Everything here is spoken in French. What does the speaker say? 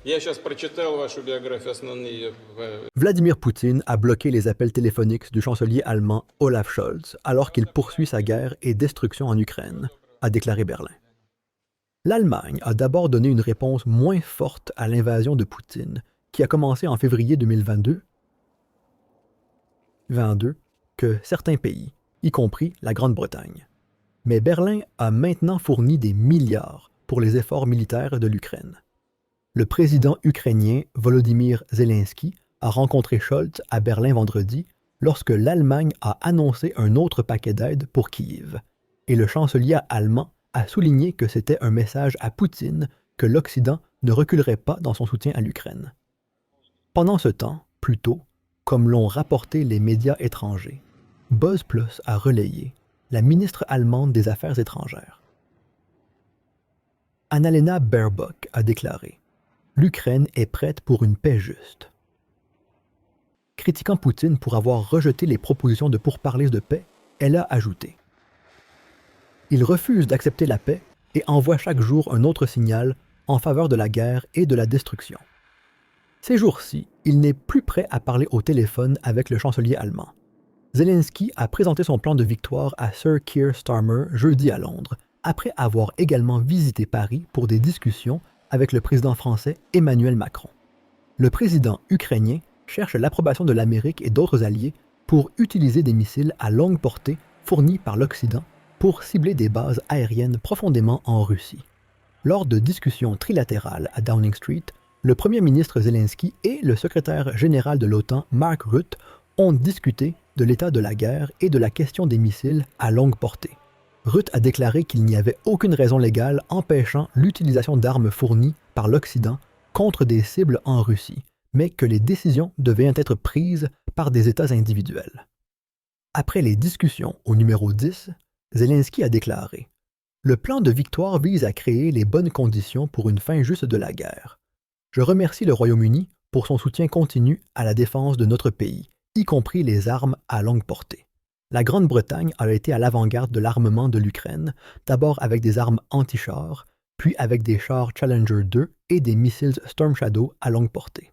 Я сейчас прочитал вашу биографию основные. Vladimir Poutine a bloqué les appels téléphoniques du chancelier allemand Olaf Scholz alors qu'il poursuit sa guerre et destruction en Ukraine, a déclaré Berlin. L'Allemagne a d'abord donné une réponse moins forte à l'invasion de Poutine, qui a commencé en février 2022, que certains pays, y compris la Grande-Bretagne. Mais Berlin a maintenant fourni des milliards pour les efforts militaires de l'Ukraine. Le président ukrainien Volodymyr Zelensky a rencontré Scholz à Berlin vendredi lorsque l'Allemagne a annoncé un autre paquet d'aide pour Kiev, et le chancelier allemand a souligné que c'était un message à Poutine que l'Occident ne reculerait pas dans son soutien à l'Ukraine. Pendant ce temps, plus tôt, comme l'ont rapporté les médias étrangers, BuzzPlus a relayé la ministre allemande des Affaires étrangères. Annalena Baerbock a déclaré « L'Ukraine est prête pour une paix juste ». Critiquant Poutine pour avoir rejeté les propositions de pourparlers de paix, elle a ajouté « Il refuse d'accepter la paix et envoie chaque jour un autre signal en faveur de la guerre et de la destruction. Ces jours-ci, il n'est plus prêt à parler au téléphone avec le chancelier allemand. Zelensky a présenté son plan de victoire à Sir Keir Starmer jeudi à Londres, après avoir également visité Paris pour des discussions avec le président français Emmanuel Macron. Le président ukrainien cherche l'approbation de l'Amérique et d'autres alliés pour utiliser des missiles à longue portée fournis par l'Occident pour cibler des bases aériennes profondément en Russie. Lors de discussions trilatérales à Downing Street, le premier ministre Zelensky et le secrétaire général de l'OTAN, Mark Rutte, ont discuté de l'état de la guerre et de la question des missiles à longue portée. Rutte a déclaré qu'il n'y avait aucune raison légale empêchant l'utilisation d'armes fournies par l'Occident contre des cibles en Russie, mais que les décisions devaient être prises par des États individuels. Après les discussions au numéro 10, Zelensky a déclaré « Le plan de victoire vise à créer les bonnes conditions pour une fin juste de la guerre. Je remercie le Royaume-Uni pour son soutien continu à la défense de notre pays, y compris les armes à longue portée. La Grande-Bretagne a été à l'avant-garde de l'armement de l'Ukraine, d'abord avec des armes anti-chars, puis avec des chars Challenger 2 et des missiles Storm Shadow à longue portée.